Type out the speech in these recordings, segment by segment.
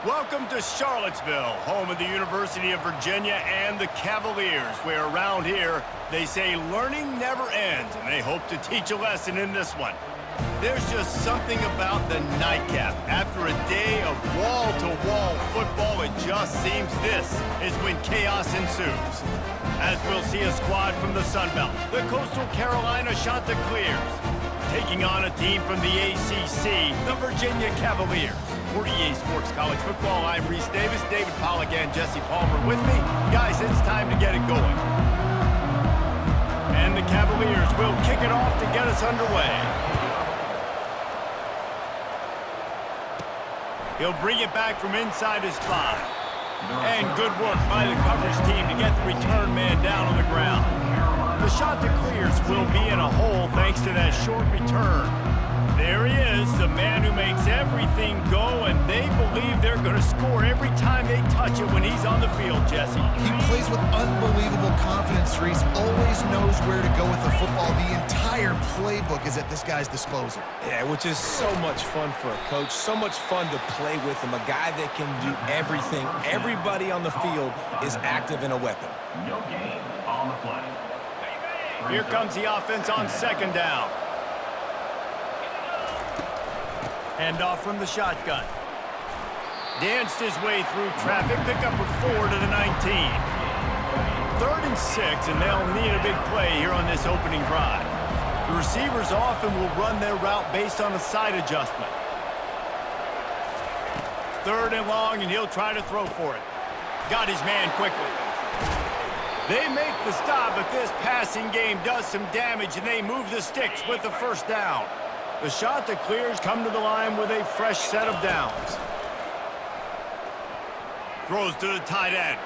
Welcome to Charlottesville, home of the University of Virginia and the Cavaliers, where around here they say learning never ends, and they hope to teach a lesson in this one. There's just something about the nightcap. After a day of wall-to-wall football, it just seems this is when chaos ensues. As we'll see a squad from the Sun Belt, the Coastal Carolina Chanticleers, taking on a team from the ACC, the Virginia Cavaliers. For EA Sports College Football, I'm Reese Davis, David Pollack, and Jesse Palmer with me. Guys, it's time to get it going. And the Cavaliers will kick it off to get us underway. He'll bring it back from inside his 5. And good work by the coverage team to get the return man down on the ground. The Chanticleers will be in a hole thanks to that short return. There he is, the man who makes everything go, and they believe they're going to score every time they touch it when he's on the field, Jesse. He plays with unbelievable confidence, Reese. Always knows where to go with the football. The entire playbook is at this guy's disposal. Yeah, which is so much fun for a coach, so much fun to play with him, a guy that can do everything. Everybody on the field is active in a weapon. No gain on the play. Here comes the offense on second down. Hand off from the shotgun. Danced his way through traffic, pick up a 4 to the 19. 3rd and 6, and they'll need a big play here on this opening drive. The receivers often will run their route based on a side adjustment. 3rd and long, and he'll try to throw for it. Got his man quickly. They make the stop, but this passing game does some damage, and they move the sticks with the first down. The Chanticleers come to the line with a fresh set of downs. Throws to the tight end.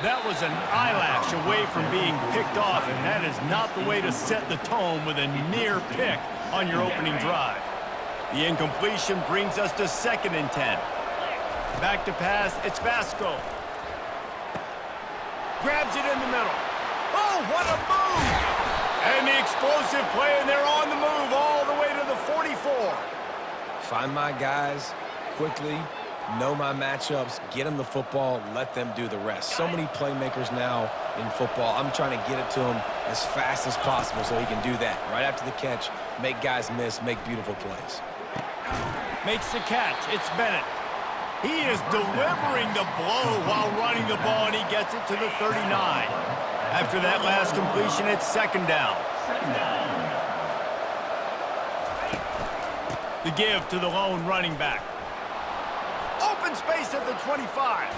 That was an eyelash away from being picked off, and that is not the way to set the tone with a near pick on your opening drive. The incompletion brings us to 2nd and 10. Back to pass, it's Vasco. Grabs it in the middle. Oh, what a move! And the explosive play, and they're on the move all the way to the 44. Find my guys quickly, know my matchups, get them the football, let them do the rest. So many playmakers now in football. I'm trying to get it to him as fast as possible so he can do that. Right after the catch, make guys miss, make beautiful plays. Makes the catch. It's Bennett. He is delivering the blow while running the ball, and he gets it to the 39. After that last completion, it's 2nd down. The give to the lone running back. Open space at the 25.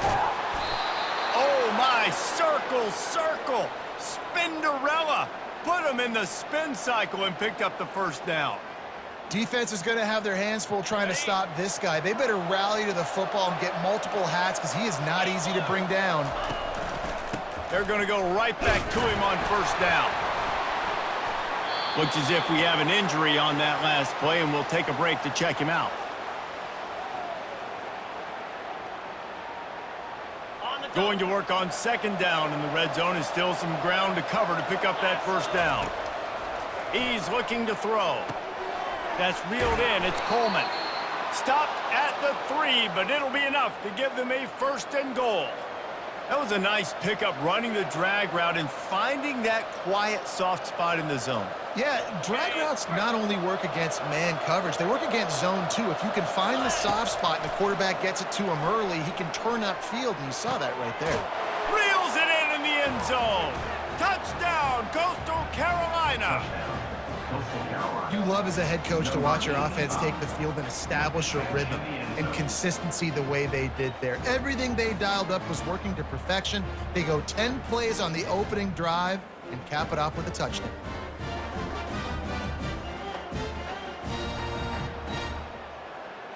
Oh, my. Circle. Spinderella. Put him in the spin cycle and picked up the first down. Defense is going to have their hands full trying to stop this guy. They better rally to the football and get multiple hats because he is not easy to bring down. They're going to go right back to him on first down. Looks as if we have an injury on that last play, and we'll take a break to check him out. Going to work on 2nd down, and the red zone is still some ground to cover to pick up that first down. He's looking to throw. That's reeled in. It's Coleman. Stopped at the 3, but it'll be enough to give them a 1st and goal. That was a nice pickup, running the drag route and finding that quiet, soft spot in the zone. Yeah, drag routes not only work against man coverage, they work against zone too. If you can find the soft spot and the quarterback gets it to him early, he can turn upfield, and you saw that right there. Reels it in the end zone. Touchdown, Coastal Carolina. You love as a head coach to watch your offense take the field and establish a rhythm and consistency the way they did there. Everything they dialed up was working to perfection. They go 10 plays on the opening drive and cap it off with a touchdown.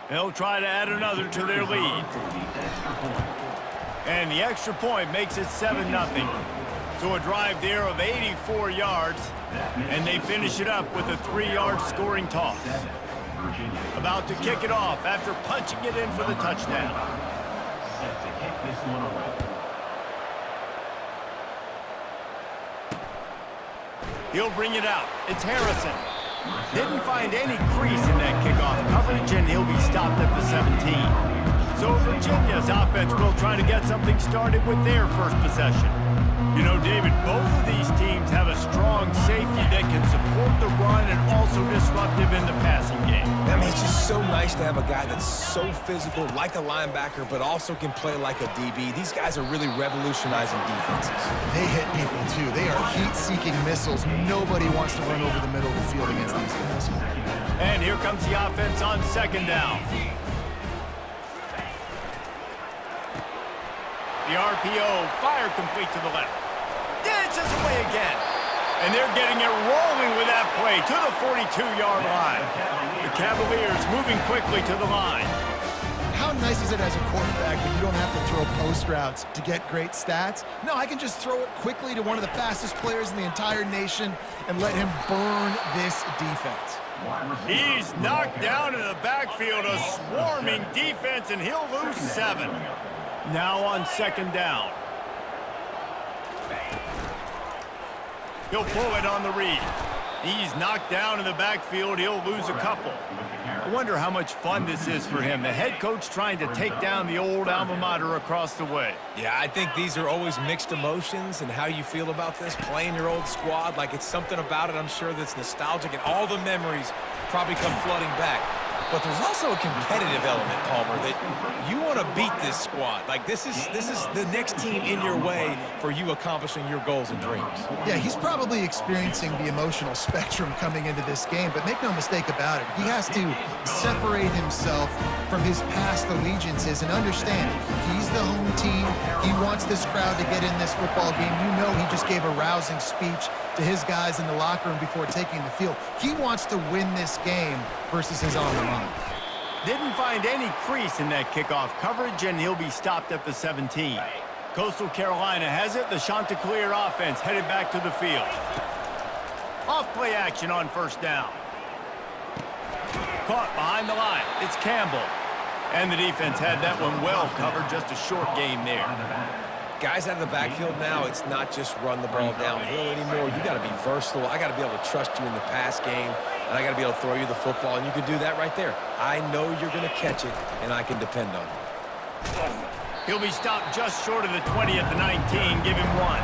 They'll try to add another to their lead. And the extra point makes it 7-0. So a drive there of 84 yards. And they finish it up with a 3-yard scoring toss. About to kick it off after punching it in for the touchdown. He'll bring it out. It's Harrison. Didn't find any crease in that kickoff coverage, and he'll be stopped at the 17. So Virginia's offense will try to get something started with their first possession. You know, David, both of these teams have a strong safety that can support the run and also disruptive in the passing game. I mean, it's just so nice to have a guy that's so physical, like a linebacker, but also can play like a DB. These guys are really revolutionizing defenses. They hit people, too. They are heat-seeking missiles. Nobody wants to run over the middle of the field against these guys. And here comes the offense on second down. The RPO, fire complete to the left. Dances away again. And they're getting it rolling with that play to the 42-yard line. The Cavaliers moving quickly to the line. How nice is it as a quarterback when you don't have to throw post routes to get great stats? No, I can just throw it quickly to one of the fastest players in the entire nation and let him burn this defense. He's knocked down in the backfield, a swarming defense, and he'll lose 7. Now on second down. He'll pull it on the read. He's knocked down in the backfield. He'll lose a couple. I wonder how much fun this is for him. The head coach trying to take down the old alma mater across the way. Yeah, I think these are always mixed emotions and how you feel about this, playing your old squad. Like, it's something about it, I'm sure, that's nostalgic, and all the memories probably come flooding back. But there's also a competitive element, Palmer, that you want to beat this squad. Like, this is the next team in your way for you accomplishing your goals and dreams. Yeah, he's probably experiencing the emotional spectrum coming into this game, but make no mistake about it. He has to separate himself from his past allegiances and understand he's the home team. He wants this crowd to get in this football game. You know, he just gave a rousing speech to his guys in the locker room before taking the field. He wants to win this game versus his alma mater. Didn't find any crease in that kickoff coverage, and he'll be stopped at the 17. Coastal Carolina has it. The Chanticleer offense headed back to the field. Off play action on first down. Caught behind the line. It's Campbell. And the defense had that one well covered. Just a short game there. Guys out of the backfield now, it's not just run the ball downhill anymore. You got to be versatile. I got to be able to trust you in the pass game, and I got to be able to throw you the football, and you can do that right there. I know you're going to catch it, and I can depend on you. He'll be stopped just short of the 20 at the 19. Give him 1.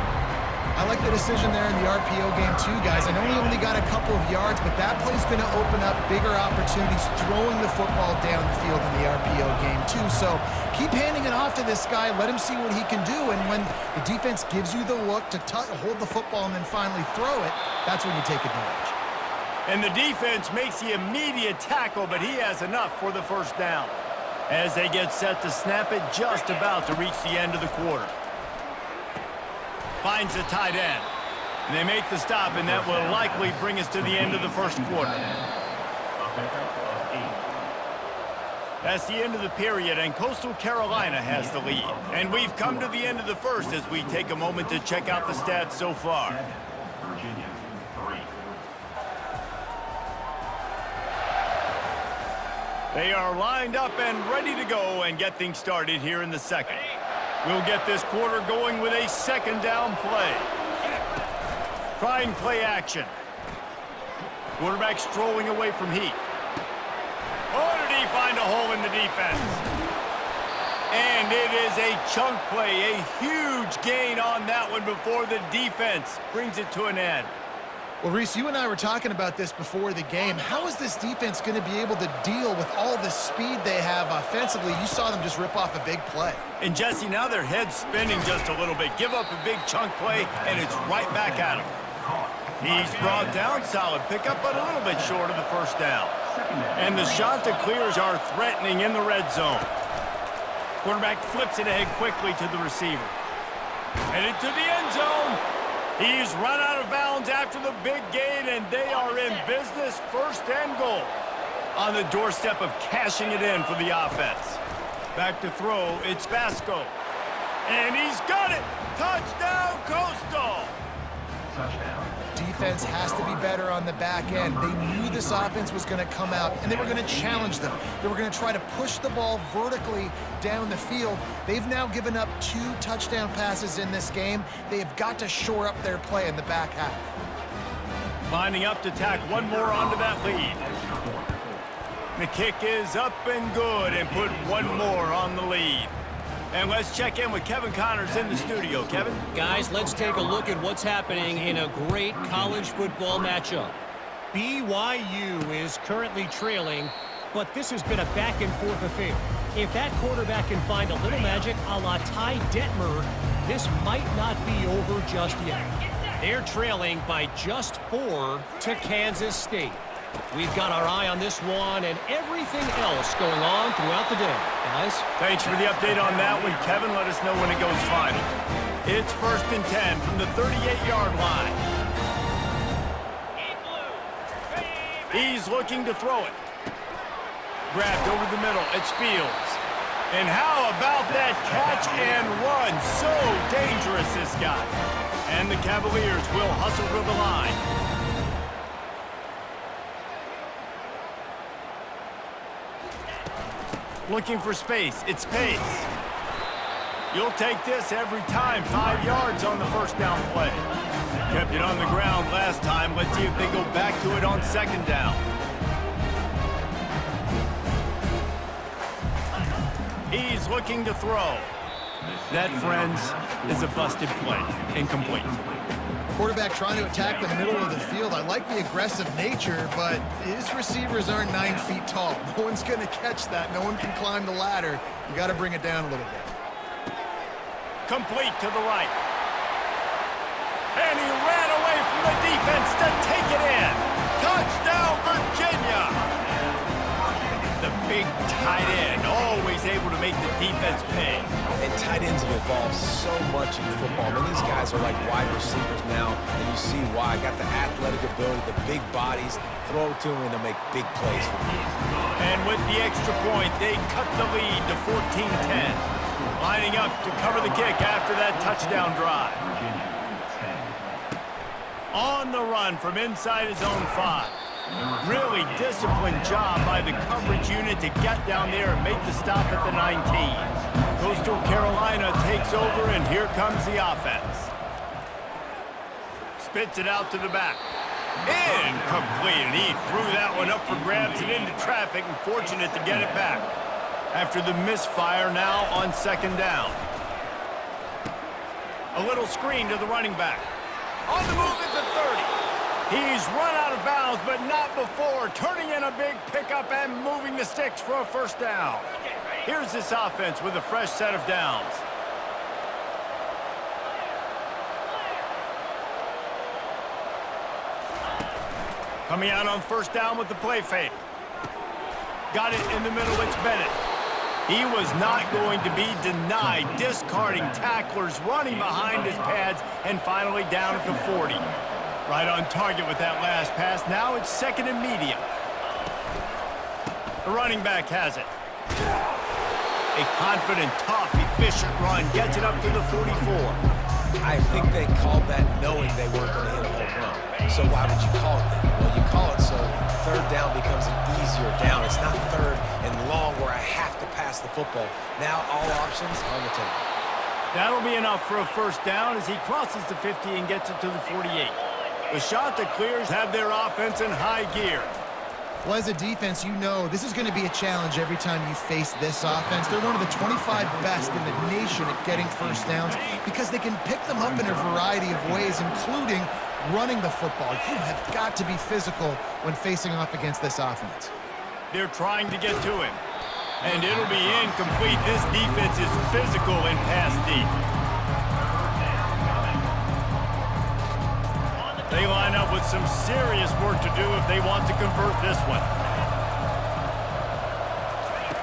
I like the decision there in the RPO game too, guys. I know he only got a couple of yards, but that play's going to open up bigger opportunities throwing the football down the field in the RPO game too. So keep handing it off to this guy. Let him see what he can do. And when the defense gives you the look to hold the football and then finally throw it, that's when you take advantage. And the defense makes the immediate tackle, but he has enough for the first down. As they get set to snap it, just about to reach the end of the quarter. Finds the tight end. And they make the stop, and that will likely bring us to the end of the first quarter. That's the end of the period, and Coastal Carolina has the lead. And we've come to the end of the first as we take a moment to check out the stats so far. Virginia, 3. They are lined up and ready to go and get things started here in the second. We'll get this quarter going with a second down play. Trying play action. Quarterback strolling away from heat. Oh, did he find a hole in the defense? And it is a chunk play, a huge gain on that one before the defense brings it to an end. Well, Reese, you and I were talking about this before the game. How is this defense going to be able to deal with all the speed they have offensively? You saw them just rip off a big play. And Jesse, now their head's spinning just a little bit. Give up a big chunk play, and it's right back at him. He's brought down, solid pickup, but a little bit short of the first down. And the Chanticleers are threatening in the red zone. Quarterback flips it ahead quickly to the receiver. Headed to the end zone. He's run out of bounds after the big gain, and they are in business, first and goal. On the doorstep of cashing it in for the offense. Back to throw, it's Basco. And he's got it! Touchdown, Coastal! Touchdown. Defense has to be better on the back end. They knew this offense was going to come out, and they were going to challenge them. They were going to try to push the ball vertically down the field. They've now given up 2 touchdown passes in this game. They have got to shore up their play in the back half. Lining up to tack one more onto that lead. The kick is up and good and put one more on the lead. And let's check in with Kevin Connors in the studio. Kevin? Guys, let's take a look at what's happening in a great college football matchup. BYU is currently trailing, but this has been a back-and-forth affair. If that quarterback can find a little magic a la Ty Detmer, this might not be over just yet. They're trailing by just 4 to Kansas State. We've got our eye on this one and everything else going on throughout the day. Guys? Thanks for the update on that one, Kevin. Let us know when it goes final. It's 1st and 10 from the 38-yard line. He's looking to throw it. Grabbed over the middle. It's Fields. And how about that catch and run? So dangerous, this guy. And the Cavaliers will hustle to the line. Looking for space. It's Pace. You'll take this every time. 5 yards on the first down play. Kept it on the ground last time. Let's see if they go back to it on 2nd down. He's looking to throw. That, friends, is a busted play. Incomplete. Quarterback trying to attack the middle of the field. I like the aggressive nature, but his receivers aren't 9 feet tall. No one's going to catch that. No one can climb the ladder. You got to bring it down a little bit. Complete to the right. And he ran away from the defense to take it in. Touchdown, Virginia! The big tight end, always able to make the defense pay. And tight ends have evolved so much in football. I mean, these guys are like wide receivers now, and you see why. Got the athletic ability, the big bodies, throw to them, and they'll make big plays for you. And with the extra point, they cut the lead to 14-10. Lining up to cover the kick after that touchdown drive. On the run from inside his own 5. Really disciplined job by the coverage unit to get down there and make the stop at the 19. Coastal Carolina takes over, and here comes the offense. Spits it out to the back. Incomplete, and he threw that one up for grabs and into traffic, and fortunate to get it back. After the misfire, now on 2nd down. A little screen to the running back. On the move at the 30. He's run out of bounds, but not before turning in a big pickup and moving the sticks for a 1st down. Here's this offense with a fresh set of downs. Coming out on 1st down with the play fake. Got it in the middle, it's Bennett. He was not going to be denied, discarding tacklers, running behind his pads, and finally down at the 40. Right on target with that last pass. Now it's 2nd and medium. The running back has it. A confident, tough, efficient run. Gets it up to the 44. I think they called that knowing they weren't going to hit a home run. So why would you call it that? Well, you call it so 3rd down becomes an easier down. It's not 3rd and long where I have to pass the football. Now all options on the table. That'll be enough for a 1st down as he crosses the 50 and gets it to the 48. The Chanticleers have their offense in high gear. Well, as a defense, you know this is going to be a challenge every time you face this offense. They're one of the 25 best in the nation at getting 1st downs because they can pick them up in a variety of ways, including running the football. You have got to be physical when facing off against this offense. They're trying to get to him, and it'll be incomplete. This defense is physical and pass deep. They line up with some serious work to do if they want to convert this one.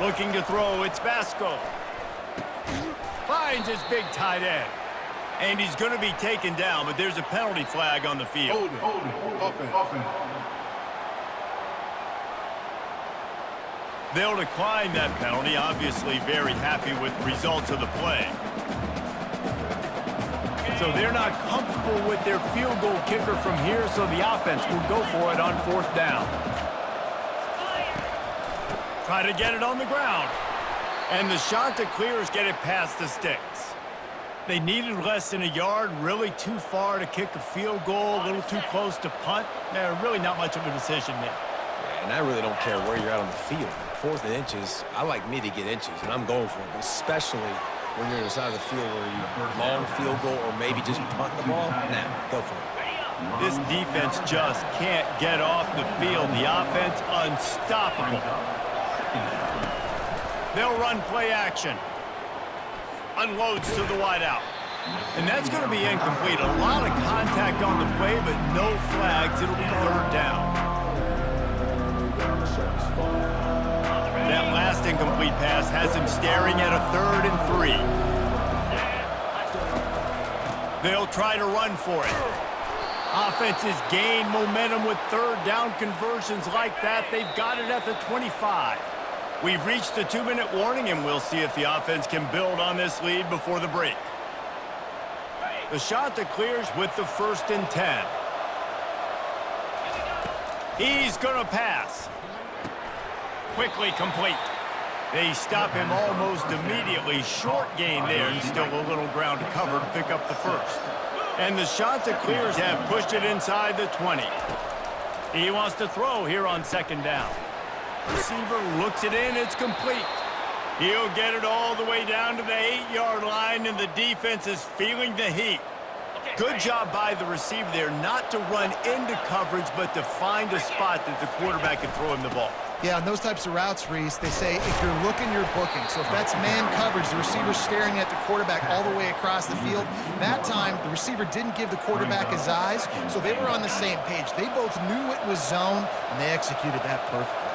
Looking to throw, it's Basco. Finds his big tight end. And he's going to be taken down, but there's a penalty flag on the field. They'll decline that penalty, obviously very happy with the results of the play. So they're not comfortable with their field goal kicker from here, so the offense will go for it on 4th down. Try to get it on the ground. And the Chanticleers get it past the sticks. They needed less than a yard, really too far to kick a field goal, a little too close to punt. Really not much of a decision there. And I really don't care where you're at on the field. 4th and inches, I like me to get inches, and I'm going for it, especially when you're on the side of the field where you long field goal or maybe just punt the ball. Nah, go for it. This defense just can't get off the field. The offense unstoppable. They'll run play action. Unloads to the wideout. And that's going to be incomplete. A lot of contact on the play, but no flags. It'll be 3rd down. That last incomplete pass has him staring at a 3rd and 3. They'll try to run for it. Offenses gain momentum with 3rd down conversions like that. They've got it at the 25. We've reached the 2-minute warning, and we'll see if the offense can build on this lead before the break. The Chanticleers with the 1st and 10. He's going to pass. Quickly complete. They stop him almost immediately. Short gain there, and still a little ground to cover to pick up the 1st. And the Chanticleers have pushed it inside the 20. He wants to throw here on 2nd down. Receiver looks it in. It's complete. He'll get it all the way down to the 8-yard line, and the defense is feeling the heat. Good job by the receiver there not to run into coverage, but to find a spot that the quarterback can throw him the ball. Yeah, on those types of routes, Reese, they say if you're looking, you're booking. So if that's man coverage, the receiver's staring at the quarterback all the way across the field. That time, the receiver didn't give the quarterback his eyes, so they were on the same page. They both knew it was zone, and they executed that perfectly.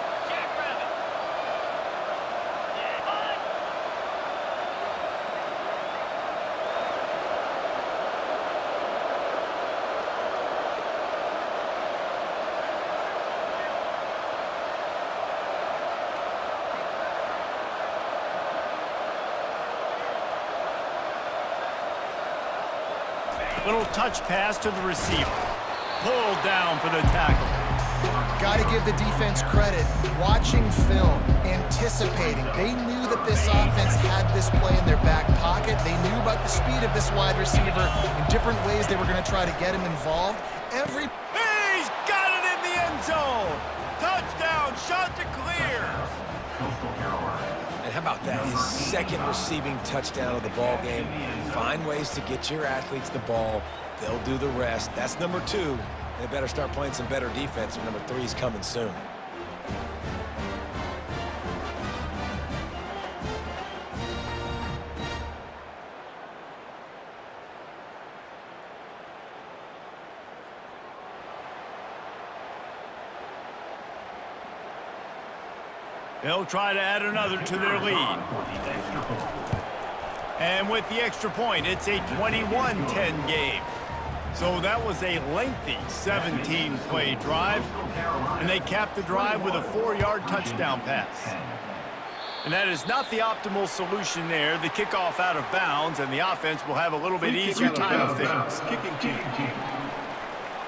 Little touch pass to the receiver. Pulled down for the tackle. Got to give the defense credit. Watching film, anticipating. They knew that this offense had this play in their back pocket. They knew about the speed of this wide receiver in different ways they were going to try to get him involved. He's got it in the end zone. Touchdown, Chanticleers. And how about that? His 2nd receiving touchdown of the ball game. Find ways to get your athletes the ball. They'll do the rest. That's number 2. They better start playing some better defense, and number 3 is coming soon. They'll try to add another to their lead. And with the extra point, it's a 21-10 game. So that was a lengthy 17-play drive, and they capped the drive with a 4-yard touchdown pass. And that is not the optimal solution there. The kickoff out of bounds, and the offense will have a little bit easier time of things.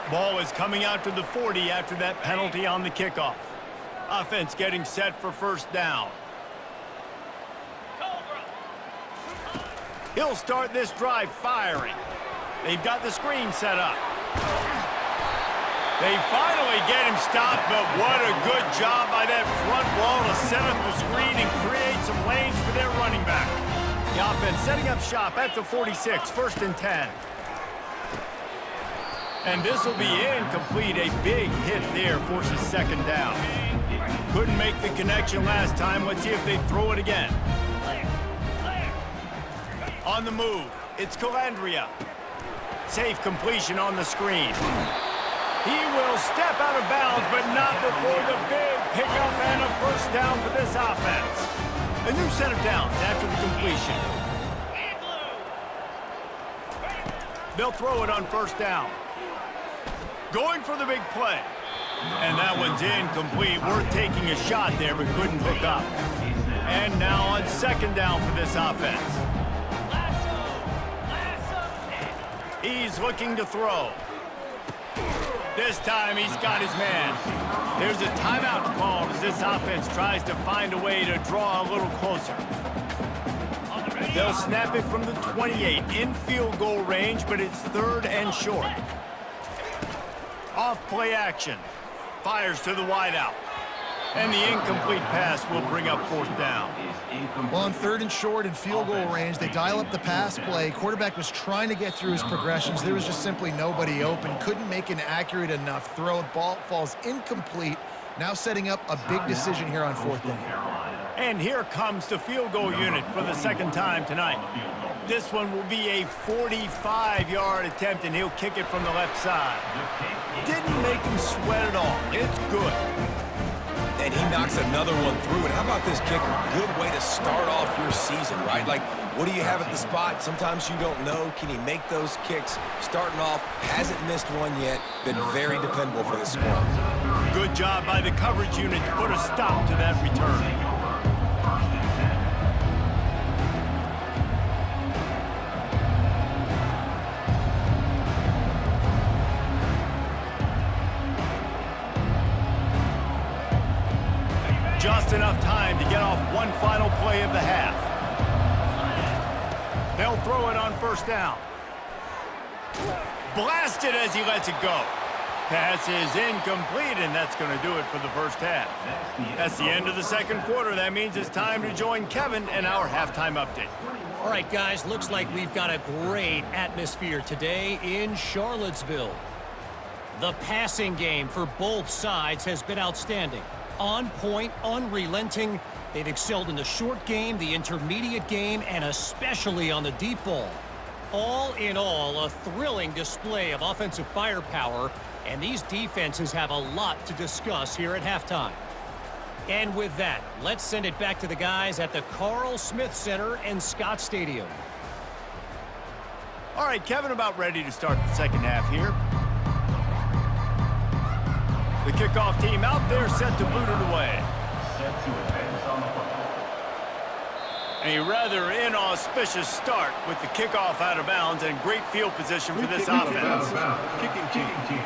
Ball is coming out to the 40 after that penalty on the kickoff. Offense getting set for 1st down. He'll start this drive firing. They've got the screen set up. They finally get him stopped, but what a good job by that front wall to set up the screen and create some lanes for their running back. The offense setting up shop at the 46, 1st and 10. And this will be incomplete. A big hit there forces 2nd down. Couldn't make the connection last time. Let's see if they throw it again. On the move, it's Calandria. Safe completion on the screen. He will step out of bounds, but not before the big pickup and a 1st down for this offense. A new set of downs after the completion. They'll throw it on 1st down. Going for the big play. And that one's incomplete. Worth taking a shot there, but couldn't hook up. And now on 2nd down for this offense. He's looking to throw. This time he's got his man. There's a timeout called as this offense tries to find a way to draw a little closer. They'll snap it from the 28 in field goal range, but it's 3rd and short. Off play action. Fires to the wideout. And the incomplete pass will bring up 4th down. Well, on 3rd and short and field goal range, they dial up the pass play. Quarterback was trying to get through his progressions. There was just simply nobody open. Couldn't make an accurate enough throw. Ball falls incomplete. Now setting up a big decision here on 4th down. And here comes the field goal unit for the 2nd time tonight. This one will be a 45-yard attempt, and he'll kick it from the left side. Didn't make him sweat at all. It's good. And he knocks another one through. And how about this kicker? Good way to start off your season, right? Like, what do you have at the spot? Sometimes you don't know. Can he make those kicks? Starting off, hasn't missed one yet. Been very dependable for this squad. Good job by the coverage unit to put a stop to that return. Just enough time to get off one final play of the half. They'll throw it on 1st down. Blasted as he lets it go. Pass is incomplete, and that's going to do it for the 1st half. That's the end of the 2nd quarter. That means it's time to join Kevin in our halftime update. All right, guys, looks like we've got a great atmosphere today in Charlottesville. The passing game for both sides has been outstanding. On point, unrelenting. They've excelled in the short game, the intermediate game, and especially on the deep ball. All in all, a thrilling display of offensive firepower, and these defenses have a lot to discuss here at halftime. And with that, let's send it back to the guys at the Carl Smith Center and Scott Stadium. All right, Kevin, about ready to start the 2nd half here. The kickoff team out there set to boot it away. Set to advance on the football. A rather inauspicious start with the kickoff out of bounds and great field position for this offense. Kicking team.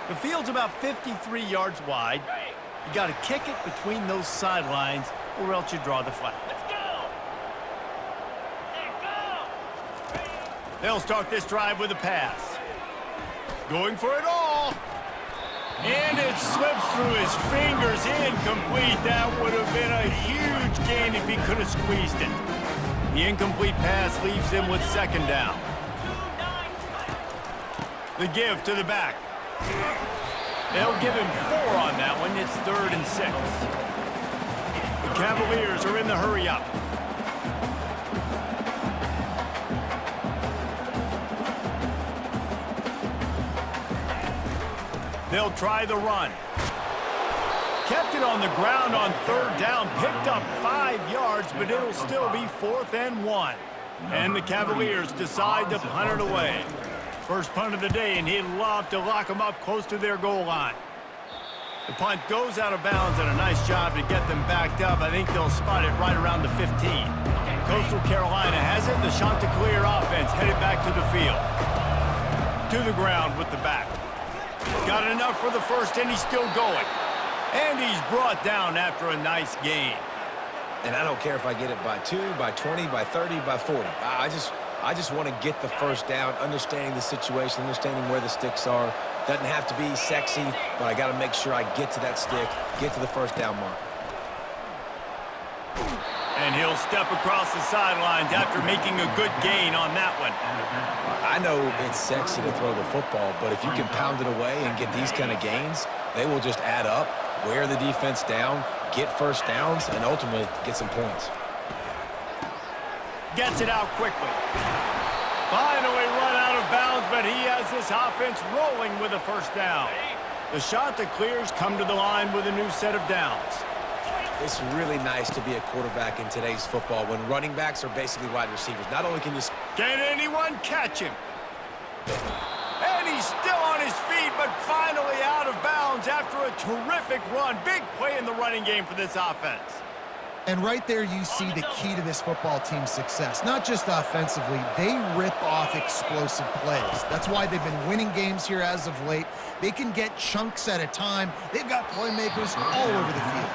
The field's about 53 yards wide. You got to kick it between those sidelines or else you draw the flag. They'll start this drive with a pass. Going for it all. And it slips through his fingers, incomplete. That would have been a huge gain if he could have squeezed it. The incomplete pass leaves him with 2nd down. The give to the back. They'll give him 4 on that one. It's 3rd and 6. The Cavaliers are in the hurry up. They'll try the run. Kept it on the ground on 3rd down. Picked up 5 yards, but it'll still be 4th and 1. And the Cavaliers decide to punt it away. First punt of the day, and he'd love to lock them up close to their goal line. The punt goes out of bounds, and a nice job to get them backed up. I think they'll spot it right around the 15. Coastal Carolina has it. The Chanticleer offense headed back to the field. To the ground with the back. Got enough for the 1st, and he's still going. And he's brought down after a nice gain. And I don't care if I get it by 2, by 20, by 30, by 40. I just want to get the 1st down, understanding the situation, understanding where the sticks are. Doesn't have to be sexy, but I got to make sure I get to that stick, get to the 1st down mark. And he'll step across the sidelines after making a good gain on that one. I know it's sexy to throw the football, but if you can pound it away and get these kind of gains, they will just add up, wear the defense down, get 1st downs, and ultimately get some points. Gets it out quickly. Finally run out of bounds, but he has this offense rolling with a 1st down. The Chanticleers come to the line with a new set of downs. It's really nice to be a quarterback in today's football when running backs are basically wide receivers. Not only can you... Can anyone catch him? And he's still on his feet, but finally out of bounds after a terrific run. Big play in the running game for this offense. And right there you see the key to this football team's success. Not just offensively, they rip off explosive plays. That's why they've been winning games here as of late. They can get chunks at a time. They've got playmakers all over the field.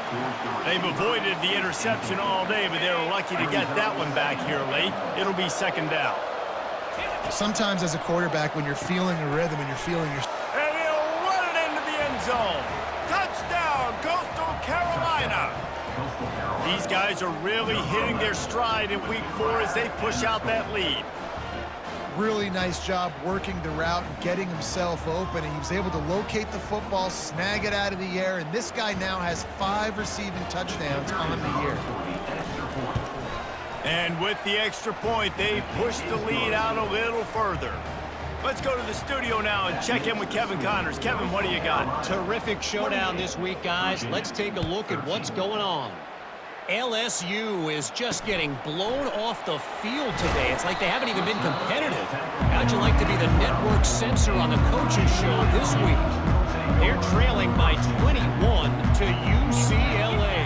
They've avoided the interception all day, but they were lucky to get that one back here late. It'll be 2nd down. Sometimes as a quarterback, when you're feeling a rhythm and you're feeling your... And he'll run it into the end zone. Touchdown, Coastal Carolina. These guys are really hitting their stride in week 4 as they push out that lead. Really nice job working the route and getting himself open, and he was able to locate the football, snag it out of the air, and this guy now has 5 receiving touchdowns on the year. And with the extra point, they push the lead out a little further. Let's go to the studio now and check in with Kevin Connors. Kevin, what do you got? Terrific showdown this week, guys. Let's take a look at what's going on. LSU is just getting blown off the field today. It's like they haven't even been competitive. How'd you like to be the network censor on the coaches show this week? They're trailing by 21 to UCLA.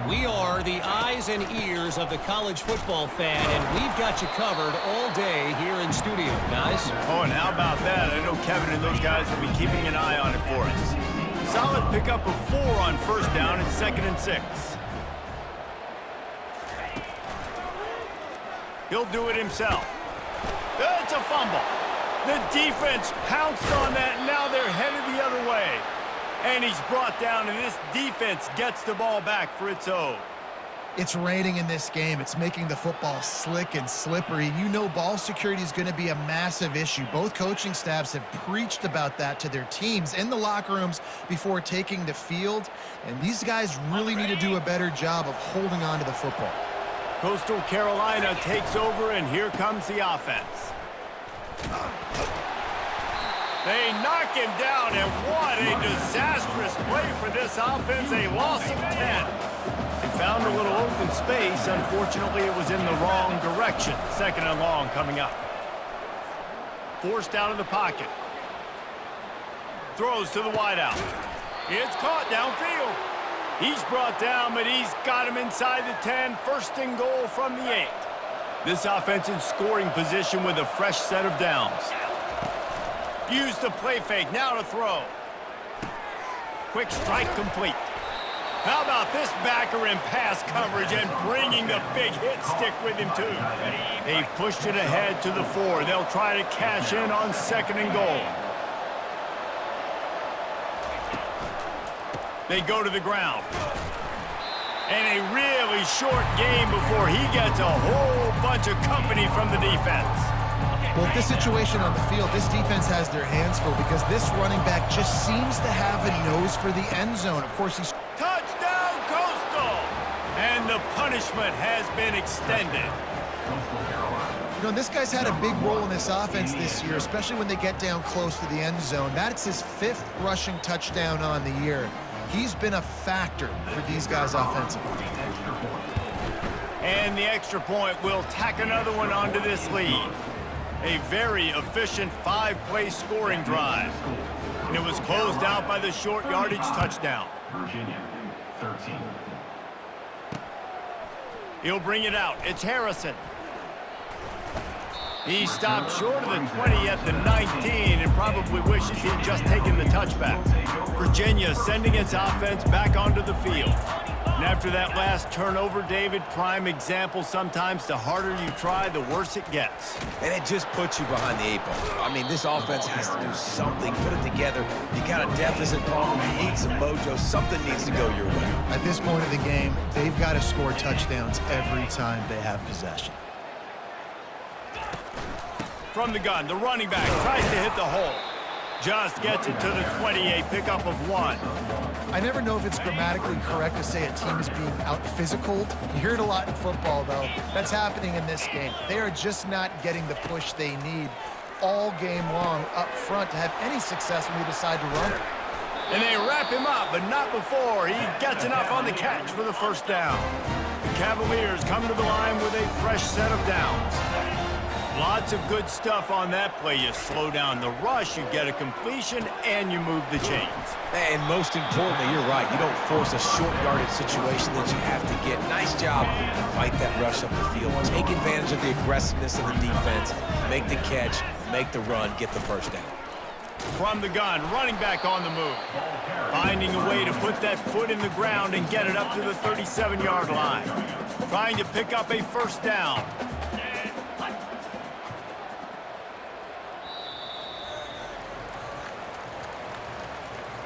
We are the eyes and ears of the college football fan, and we've got you covered all day here in studio, guys. Oh, and how about that? I know Kevin and those guys will be keeping an eye on it for us. Solid pickup of 4 on first down and 2nd and 6. He'll do it himself. It's a fumble. The defense pounced on that, and now they're headed the other way. And he's brought down, and this defense gets the ball back for its own. It's raining in this game. It's making the football slick and slippery. You know ball security is going to be a massive issue. Both coaching staffs have preached about that to their teams in the locker rooms before taking the field. And these guys really need to do a better job of holding on to the football. Coastal Carolina takes over, and here comes the offense. They knock him down, and what a disastrous play for this offense. A loss of 10. They found a little open space. Unfortunately, it was in the wrong direction. 2nd and long coming up. Forced out of the pocket. Throws to the wideout. It's caught downfield. He's brought down, but he's got him inside the 10. 1st and goal from the 8. This offense in scoring position with a fresh set of downs. Use the play fake, now to throw. Quick strike complete. How about this backer in pass coverage and bringing the big hit stick with him too. They've pushed it ahead to the 4. They'll try to cash in on 2nd and goal. They go to the ground. And a really short game before he gets a whole bunch of company from the defense. Well, with this situation on the field, this defense has their hands full because this running back just seems to have a nose for the end zone. Of course, he's... Touchdown, Coastal! And the punishment has been extended. You know, this guy's had a big role in this offense this year, especially when they get down close to the end zone. That's his 5th rushing touchdown on the year. He's been a factor for these guys offensively. And the extra point will tack another one onto this lead. A very efficient 5-play scoring drive. And it was closed out by the short yardage touchdown. Virginia, 13. He'll bring it out. It's Harrison. He stopped short of the 20 at the 19 and probably wishes he'd just taken the touchback. Virginia sending its offense back onto the field. And after that last turnover, David, prime example, sometimes the harder you try, the worse it gets. And it just puts you behind the 8 ball. I mean, this offense has to do something, put it together. You got a deficit problem, you need some mojo, something needs to go your way. At this point of the game, they've got to score touchdowns every time they have possession. From the gun, the running back tries to hit the hole. Just gets it to the 28, pickup of 1. I never know if it's grammatically correct to say a team is being out-physicaled. You hear it a lot in football, though. That's happening in this game. They are just not getting the push they need all game long up front to have any success when they decide to run it. And they wrap him up, but not before he gets enough on the catch for the 1st down. The Cavaliers come to the line with a fresh set of downs. Lots of good stuff on that play. You slow down the rush, you get a completion, and you move the chains. And most importantly, you're right. You don't force a short yardage situation that you have to get. Nice job. Fight that rush up the field. Take advantage of the aggressiveness of the defense. Make the catch, make the run, get the 1st down. From the gun, running back on the move. Finding a way to put that foot in the ground and get it up to the 37-yard line. Trying to pick up a 1st down.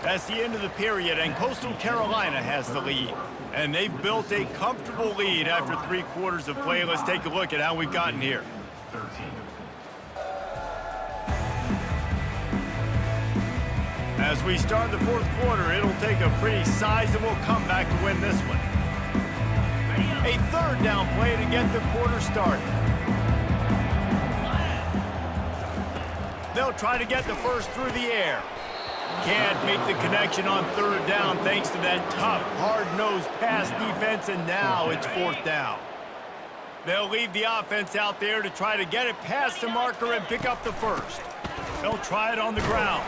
That's the end of the period, and Coastal Carolina has the lead. And they've built a comfortable lead after 3 quarters of play. Let's take a look at how we've gotten here. 13. As we start the 4th quarter, it'll take a pretty sizable comeback to win this one. A 3rd down play to get the quarter started. They'll try to get the first through the air. Can't make the connection on 3rd down thanks to that tough, hard-nosed pass defense, and now it's 4th down. They'll leave the offense out there to try to get it past the marker and pick up the first. They'll try it on the ground.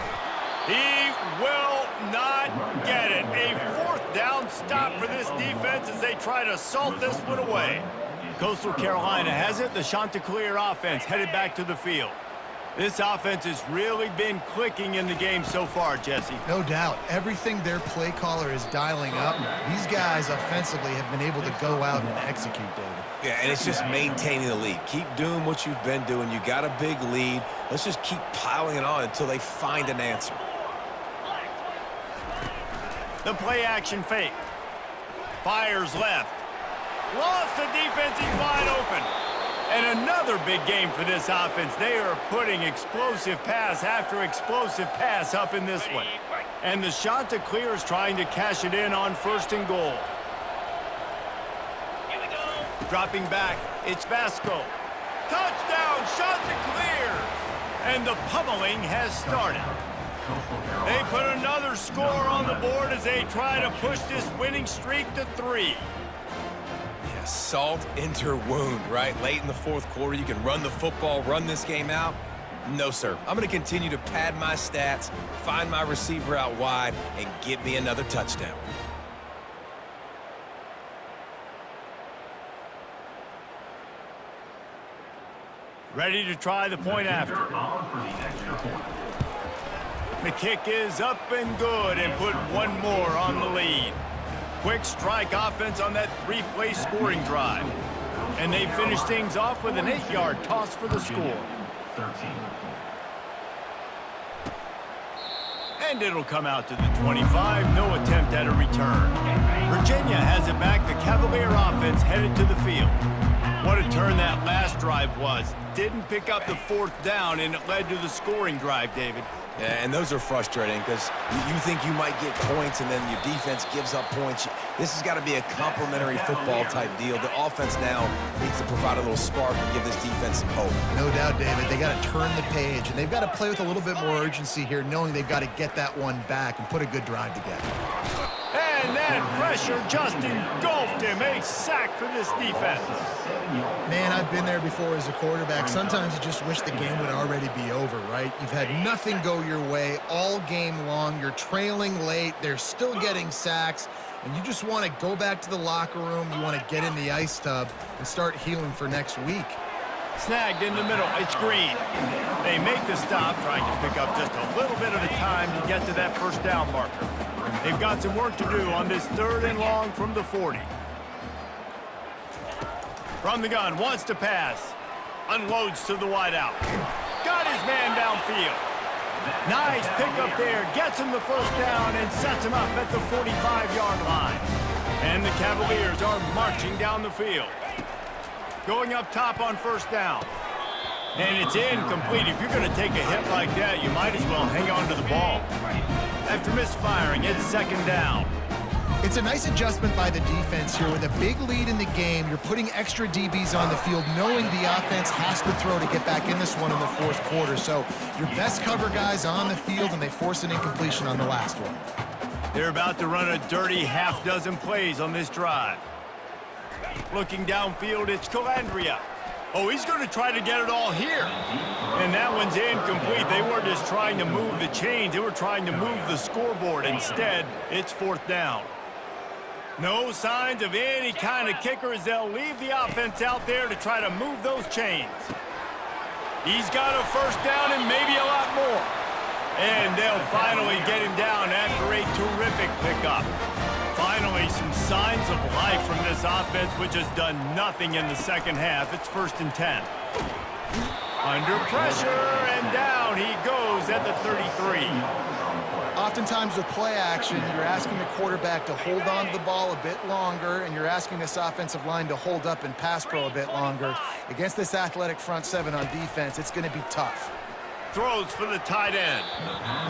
He will not get it. A 4th down stop for this defense as they try to salt this one away. Coastal Carolina has it. The Chanticleer offense headed back to the field. This offense has really been clicking in the game so far, Jesse. No doubt. Everything their play caller is dialing up, these guys offensively have been able to go out and execute, David. Yeah, and it's just maintaining the lead. Keep doing what you've been doing. You got a big lead. Let's just keep piling it on until they find an answer. The play action fake. Fires left. Lost the defense. He's wide open. And another big game for this offense. They are putting explosive pass after explosive pass up in this one. And the Chanticleers trying to cash it in on 1st and goal. Dropping back, it's Vasco. Touchdown, Chanticleers! And the pummeling has started. They put another score on the board as they try to push this winning streak to 3. Salt into her wound, right? Late in the 4th quarter, you can run the football, run this game out. No, sir. I'm going to continue to pad my stats, find my receiver out wide, and get me another touchdown. Ready to try the point after. The kick is up and good and put one more on the lead. Quick strike offense on that 3-play scoring drive. And they finish things off with an 8-yard toss for the score. 13. And it'll come out to the 25. No attempt at a return. Virginia has it back. The Cavalier offense headed to the field. What a turn that last drive was. Didn't pick up the 4th down, and it led to the scoring drive, David. Yeah, and those are frustrating because you think you might get points and then your defense gives up points. This has got to be a complementary football type deal. The offense now needs to provide a little spark and give this defense some hope. No doubt, David. They got to turn the page, and they've got to play with a little bit more urgency here, knowing they've got to get that one back and put a good drive together. And that pressure just engulfed him. A sack for this defense. Man, I've been there before as a quarterback. Sometimes you just wish the game would already be over, right? You've had nothing go your way all game long. You're trailing late. They're still getting sacks. And you just want to go back to the locker room. You want to get in the ice tub and start healing for next week. Snagged in the middle. It's Green. They make the stop, trying to pick up just a little bit at a time to get to that 1st down marker. They've got some work to do on this 3rd and long from the 40. From the gun, wants to pass. Unloads to the wideout. Got his man downfield. Nice pickup there. Gets him the 1st down and sets him up at the 45-yard line. And the Cavaliers are marching down the field. Going up top on 1st down. And it's incomplete. If you're going to take a hit like that, you might as well hang on to the ball. After misfiring, it's 2nd down. It's a nice adjustment by the defense here. With a big lead in the game, you're putting extra DBs on the field, knowing the offense has to throw to get back in this one in the 4th quarter. So your best cover guys on the field, and they force an incompletion on the last one. They're about to run a dirty half-dozen plays on this drive. Looking downfield, it's Calandria. Oh, he's going to try to get it all here. And that one's incomplete. They weren't just trying to move the chains. They were trying to move the scoreboard. Instead, it's 4th down. No signs of any kind of kicker as they'll leave the offense out there to try to move those chains. He's got a 1st down and maybe a lot more. And they'll finally get him down after a terrific pickup. Finally, some signs of life from this offense, which has done nothing in the 2nd half. It's 1st and 10. Under pressure, and down he goes at the 33. Oftentimes with play action, you're asking the quarterback to hold on to the ball a bit longer, and you're asking this offensive line to hold up and pass pro a bit longer. Against this athletic front seven on defense, it's going to be tough. Throws for the tight end.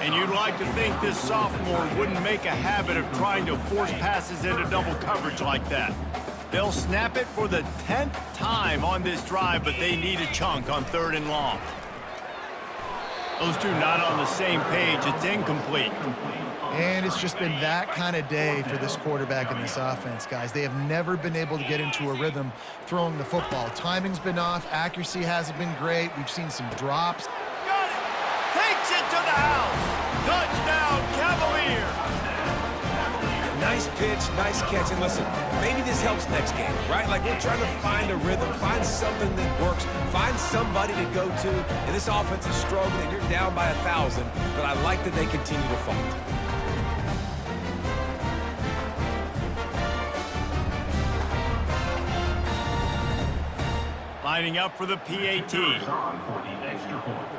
And you'd like to think this sophomore wouldn't make a habit of trying to force passes into double coverage like that. They'll snap it for the 10th time on this drive, but they need a chunk on 3rd and long. Those two not on the same page. It's incomplete. And it's just been that kind of day for this quarterback and this offense, guys. They have never been able to get into a rhythm throwing the football. Timing's been off. Accuracy hasn't been great. We've seen some drops. Got it! Takes it to the house! Touchdown, Cavaliers! Nice pitch, nice catch, and listen, maybe this helps next game, right? Like, we're trying to find a rhythm, find something that works, find somebody to go to, and this offense is struggling. You're down by 1,000, but I like that they continue to fight. Lining up for the PAT. On for the extra point.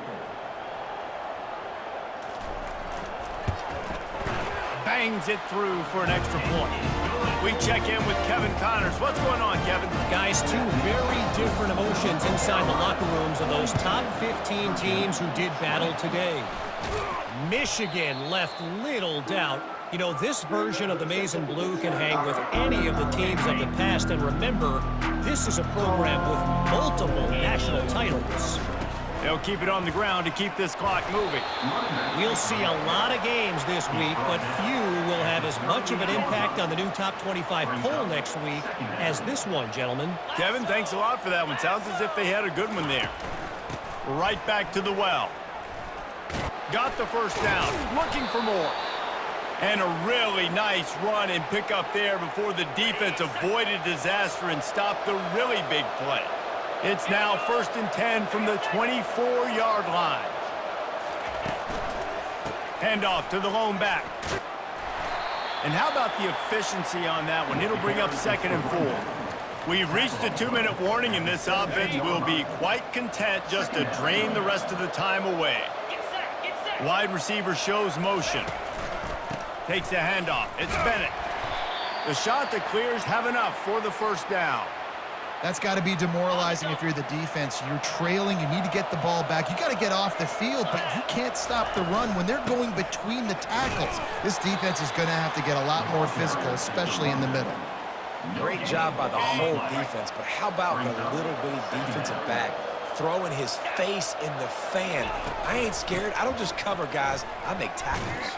Bangs it through for an extra point. We check in with Kevin Connors. What's going on, Kevin? Guys, two very different emotions inside the locker rooms of those top 15 teams who did battle today. Michigan left little doubt. You know, this version of the Maize and Blue can hang with any of the teams of the past. And remember, this is a program with multiple national titles. They'll keep it on the ground to keep this clock moving. We'll see a lot of games this week, but few will have as much of an impact on the new top 25 poll next week as this one, gentlemen. Kevin, thanks a lot for that one. Sounds as if they had a good one there. Right back to the well. Got the first down. Looking for more. And a really nice run and pick up there before the defense avoided disaster and stopped the really big play. It's now 1st and 10 from the 24-yard line. Handoff to the lone back. And how about the efficiency on that one? It'll bring up 2nd and 4. We've reached the 2-minute warning, and this offense will be quite content just to drain the rest of the time away. Wide receiver shows motion. Takes the handoff. It's Bennett. The Chanticleers have enough for the first down. That's got to be demoralizing if you're the defense. You're trailing. You need to get the ball back. You got to get off the field, but you can't stop the run when they're going between the tackles. This defense is going to have to get a lot more physical, especially in the middle. Great job by the whole defense, but how about the little bitty defensive back throwing his face in the fan? I ain't scared. I don't just cover guys. I make tackles.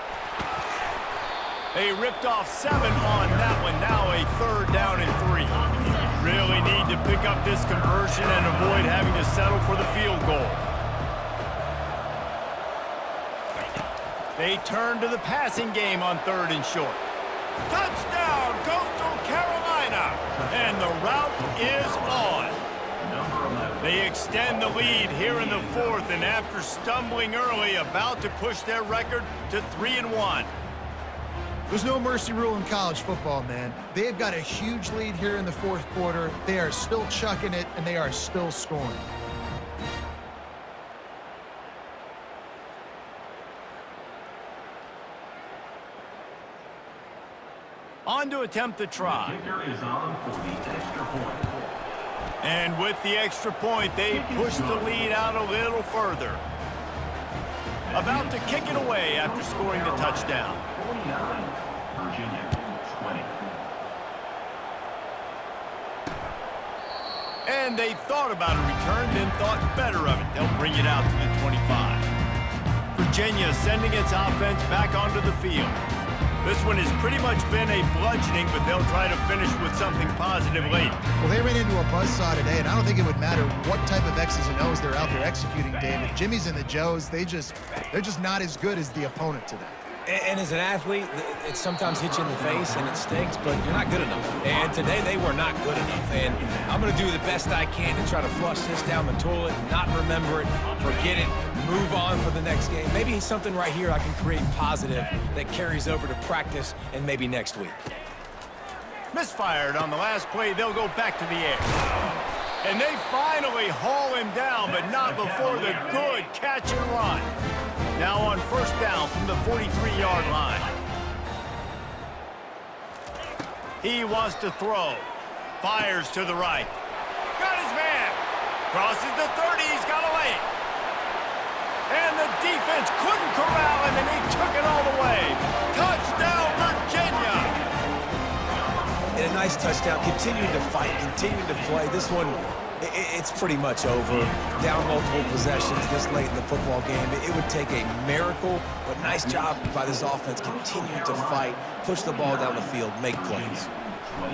They ripped off 7 on that one. Now a 3rd down and 3. Really need to pick up this conversion and avoid having to settle for the field goal. They turn to the passing game on 3rd and short. Touchdown, Coastal Carolina! And the route is on. They extend the lead here in the 4th, and after stumbling early, about to push their record to 3-1. There's no mercy rule in college football, man. They've got a huge lead here in the 4th quarter. They are still chucking it, and they are still scoring. On to attempt the try. Kicker is on for the extra point. And with the extra point, they push the lead out a little further. About to kick it away after scoring the touchdown. 49, Virginia, 20. And they thought about a return, then thought better of it. They'll bring it out to the 25. Virginia sending its offense back onto the field. This one has pretty much been a bludgeoning, but they'll try to finish with something positive late. Well, they ran into a buzzsaw today, and I don't think it would matter what type of X's and O's they're out there executing, David. Jimmy's and the Joes, they're just not as good as the opponent today. And as an athlete, it sometimes hits you in the face and it stinks, but you're not good enough. And today they were not good enough. And I'm going to do the best I can to try to flush this down the toilet, not remember it, forget it, move on for the next game. Maybe something right here I can create positive that carries over to practice and maybe next week. Misfired on the last play. They'll go back to the air. And they finally haul him down, but not before the good catch and run. Now on first down from the 43-yard line. He wants to throw. Fires to the right. Got his man. Crosses the 30. He's got a lane. And the defense couldn't corral him, and he took it all the way. Touchdown, Virginia. And a nice touchdown. Continuing to fight, continuing to play. This one, it's pretty much over. Down multiple possessions this late in the football game. It would take a miracle, but nice job by this offense continuing to fight, push the ball down the field, make plays.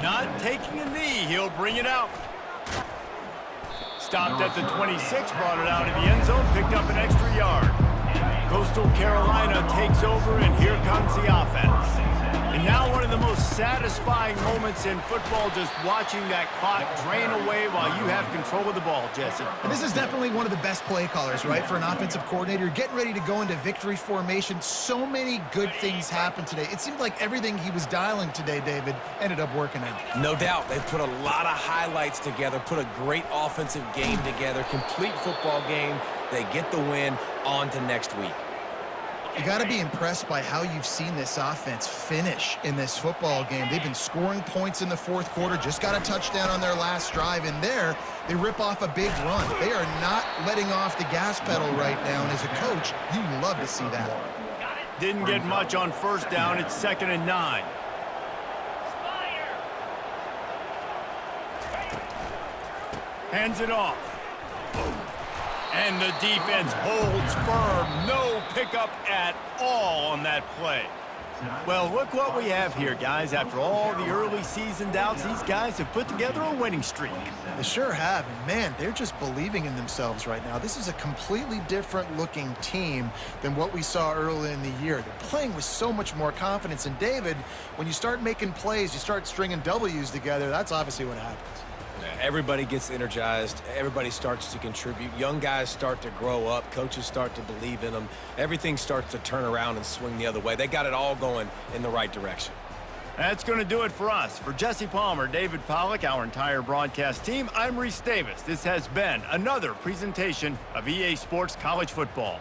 Not taking a knee. He'll bring it out. Stopped at the 26, brought it out of the end zone, picked up an extra yard. Coastal Carolina takes over, and here comes the offense. And now one of the most satisfying moments in football, just watching that clock drain away while you have control of the ball, Jesse. And this is definitely one of the best play callers, right, for an offensive coordinator. Getting ready to go into victory formation. So many good things happened today. It seemed like everything he was dialing today, David, ended up working out. No doubt. They've put a lot of highlights together, put a great offensive game together, complete football game. They get the win. On to next week. You got to be impressed by how you've seen this offense finish in this football game. They've been scoring points in the fourth quarter, just got a touchdown on their last drive, and there they rip off a big run. They are not letting off the gas pedal right now, and as a coach, you love to see that. Didn't get much on first down. It's 2nd and 9. Hands it off. And the defense holds firm. No pickup at all on that play. Well, look what we have here, guys. After all the early season doubts, these guys have put together a winning streak. They sure have. And, man, they're just believing in themselves right now. This is a completely different-looking team than what we saw early in the year. They're playing with so much more confidence. And, David, when you start making plays, you start stringing W's together, that's obviously what happens. Everybody gets energized. Everybody starts to contribute. Young guys start to grow up. Coaches start to believe in them. Everything starts to turn around and swing the other way. They got it all going in the right direction. That's going to do it for us. For Jesse Palmer, David Pollack, our entire broadcast team, I'm Reese Davis. This has been another presentation of EA Sports College Football.